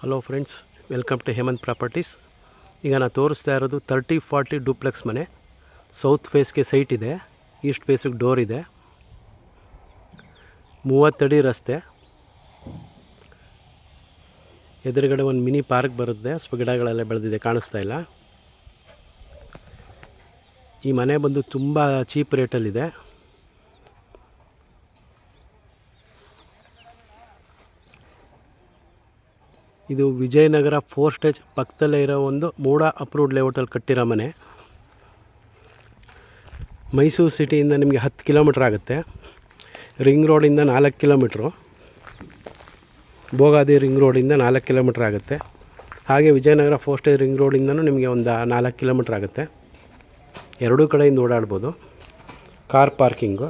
Hello friends, welcome to Hemanth properties. ಈಗ ನಾನು ತೋರಿಸ್ತಾ ಇರೋದು 30-40 ಡೂಪ್ಲೆಕ್ಸ್ ಮನೆ. ಸೌತ್ ಫೇಸ್ಗೆ ಸೈಟ್ ಇದೆ, ಈಸ್ಟ್ ಫೇಸಿಗೆ ಡೋರ್ ಇದೆ, 30 ಅಡಿ ರಸ್ತೆ, ಎದುರುಗಡೆ ಒಂದು ಮಿನಿ ಪಾರ್ಕ್ ಬರುತ್ತೆ. ಸ್ವಲ್ಪ ಗಿಡಗಳೆಲ್ಲ ಬೆಳೆದಿದೆ, ಕಾಣಿಸ್ತಾ ಇಲ್ಲ. ಈ ಮನೆ ಬಂದು ತುಂಬ ಚೀಪ್ ರೇಟಲ್ಲಿದೆ. ಇದು ವಿಜಯನಗರ 4 ಸ್ಟೇಜ್ ಪಕ್ಕದಲ್ಲೇ ಇರೋ ಒಂದು ಮೂಡ ಅಪ್ರೂವ್ಡ್ ಲೇಔಟಲ್ಲಿ ಕಟ್ಟಿರೋ ಮನೆ. ಮೈಸೂರು ಸಿಟಿಯಿಂದ ನಿಮಗೆ 10 ಕಿಲೋಮೀಟ್ರ್ ಆಗುತ್ತೆ. ರಿಂಗ್ ರೋಡಿಂದ 4 ಕಿಲೋಮೀಟ್ರು, ಭೋಗಾದಿ ರಿಂಗ್ ರೋಡಿಂದ 4 ಕಿಲೋಮೀಟ್ರ್ ಆಗುತ್ತೆ. ಹಾಗೆ ವಿಜಯನಗರ 4 ಸ್ಟೇಜ್ ರಿಂಗ್ ರೋಡಿಂದನೂ ನಿಮಗೆ ಒಂದು 4 ಕಿಲೋಮೀಟ್ರ್ ಆಗುತ್ತೆ. ಎರಡೂ ಕಡೆಯಿಂದ ಓಡಾಡ್ಬೋದು. Car parking.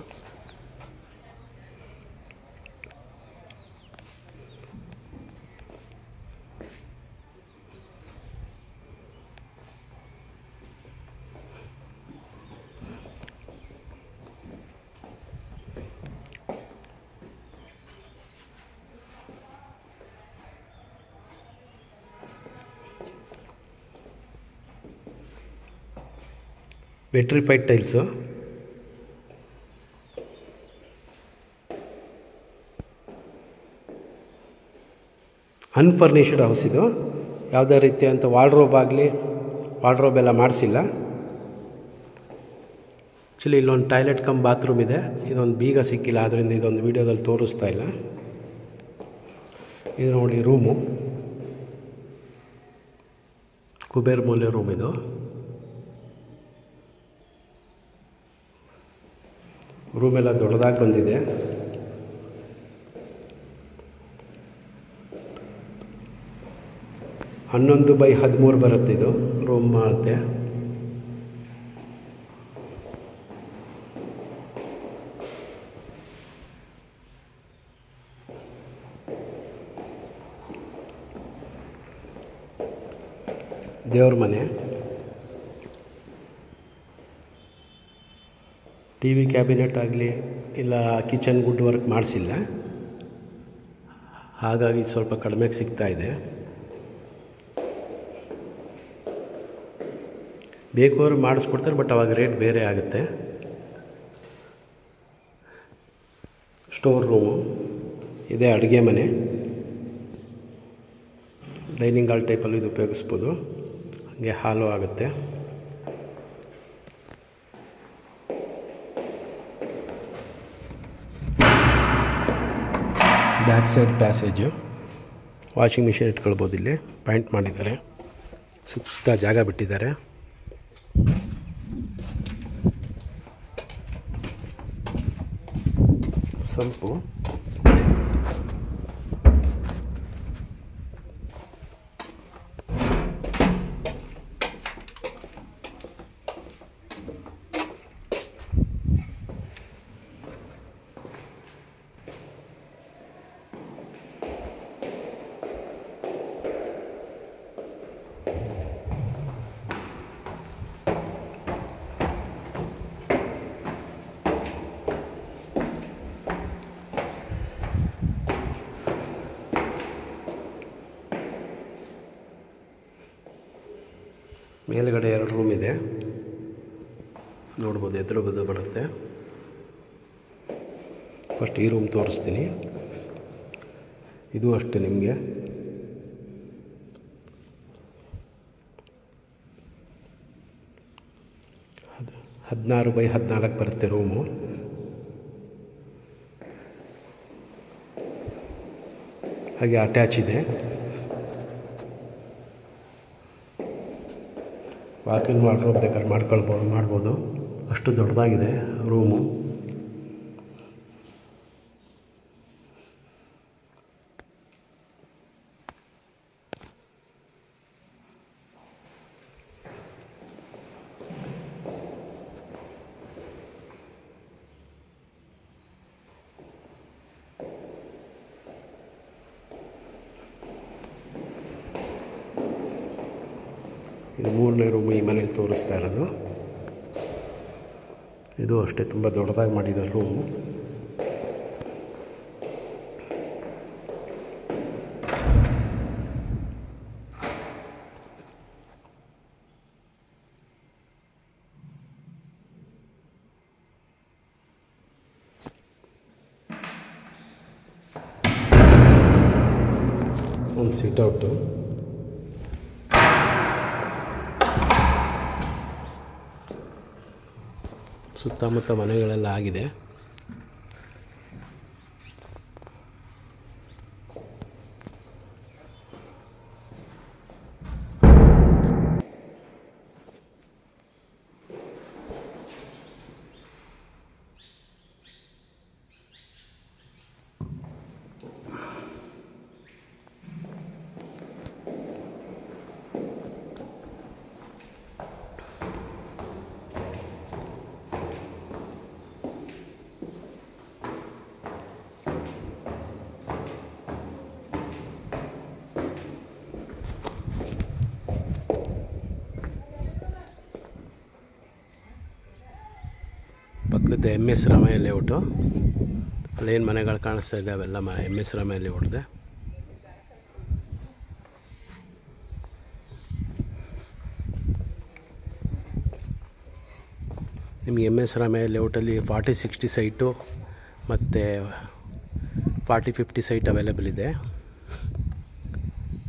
Vitrified tiles. Unfurnished house ಇದು. ಯಾವುದೇ ರೀತಿಯಂಥ ವಾರ್ಡ್ರೋಬ್ ಎಲ್ಲ ಮಾಡಿಸಿಲ್ಲ. ಆ್ಯಕ್ಚುಲಿ ಇಲ್ಲೊಂದು ಟಾಯ್ಲೆಟ್ ಕಮ್ ಬಾತ್ರೂಮ್ ಇದೆ. ಇದೊಂದು ಬೀಗ ಸಿಕ್ಕಿಲ್ಲ, ಆದ್ದರಿಂದ ಇದೊಂದು ವೀಡಿಯೋದಲ್ಲಿ ತೋರಿಸ್ತಾ ಇಲ್ಲ. ಇದು ನೋಡಿ ರೂಮು, ಕುಬೇರ್ ಮೂಲೆ ರೂಮ್ ಇದು. ರೂಮೆಲ್ಲ ದೊಡ್ಡದಾಗಿ ಬಂದಿದೆ. ಹನ್ನೊಂದು ಬೈ 13 ಬರುತ್ತೆ ಇದು ರೂಮ್ ಮಾಡುತ್ತೆ. ದೇವ್ರ ಮನೆ. ಟಿ ವಿ ಕ್ಯಾಬಿನೆಟ್ ಆಗಲಿ ಇಲ್ಲ ಕಿಚನ್ ವುಡ್ ವರ್ಕ್ ಮಾಡಿಸಿಲ್ಲ, ಹಾಗಾಗಿ ಸ್ವಲ್ಪ ಕಡಿಮೆಗೆ ಸಿಗ್ತಾಯಿದೆ. ಬೇಕಾದ್ರು ಮಾಡಿಸ್ಕೊಡ್ತಾರೆ, ಬಟ್ ಅವಾಗ ರೇಟ್ ಬೇರೆ ಆಗುತ್ತೆ. ಸ್ಟೋರ್ ರೂಮು ಇದೆ. ಅಡುಗೆ ಮನೆ, ಡೈನಿಂಗ್ ಹಾಲ್ ಟೈಪಲ್ಲಿ ಇದು ಉಪಯೋಗಿಸ್ಬೋದು. ಹಾಗೆ ಹಾಲು ಆಗುತ್ತೆ. Back side passage, washing machine ಇಟ್ಕೊಳ್ಬೋದು. ಇಲ್ಲಿ ಪಾಯಿಂಟ್ ಮಾಡಿದ್ದಾರೆ, ಸುತ್ತ ಜಾಗ ಬಿಟ್ಟಿದ್ದಾರೆ. ಸಂಪು, ಮೇಲುಗಡೆ 2 ರೂಮ್ ಇದೆ, ನೋಡ್ಬೋದು. ಎದುರು ಬದು ಬರುತ್ತೆ. ಫಸ್ಟ್ ಈ ರೂಮ್ ತೋರಿಸ್ತೀನಿ. ಇದು ಅಷ್ಟೇ, ನಿಮಗೆ 16 ಬೈ 14 ಬರುತ್ತೆ ರೂಮು. ಹಾಗೆ ಅಟ್ಯಾಚ್ ಇದೆ. ವಾಕಿಂಗ್ ವಾರ್ಡ್ರೋಬ್ ಬೇಕಾದ್ರೆ ಮಾಡ್ಬೋದು. ಅಷ್ಟು ದೊಡ್ಡದಾಗಿದೆ ರೂಮು. ಇದು 3ನೇ ರೂಮು ಈ ಮನೇಲಿ ತೋರಿಸ್ತಾ ಇರೋದು. ಇದು ಅಷ್ಟೇ, ತುಂಬ ದೊಡ್ಡದಾಗಿ ಮಾಡಿದ್ದಾರೆ ರೂಮು. ಒಂದು ಸಿಟ್ಔಟು. ಸುತ್ತಮುತ್ತ ಮನೆಗಳೆಲ್ಲ ಆಗಿದೆ. ಪಕ್ಕದ MS ರಾಮಯ್ಯ ಲೇಔಟು, ಅಲ್ಲೇನು ಮನೆಗಳು ಕಾಣಿಸ್ತಾ ಇದೆ ಅವೆಲ್ಲ MS ರಾಮಯ್ಯ ಲೇಔಟ್ದೆ. ನಿಮಗೆ MS ರಾಮಯ್ಯ ಲೇಔಟಲ್ಲಿ 40-60 ಸೈಟು ಮತ್ತು 40-50 ಸೈಟ್ ಅವೈಲೇಬಲ್ ಇದೆ.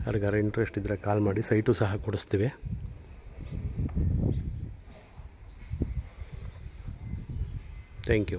ಯಾರಿಗಾರು ಇಂಟ್ರೆಸ್ಟ್ ಇದ್ದರೆ ಕಾಲ್ ಮಾಡಿ, ಸೈಟು ಸಹ ಕೊಡಿಸ್ತೀವಿ. Thank you.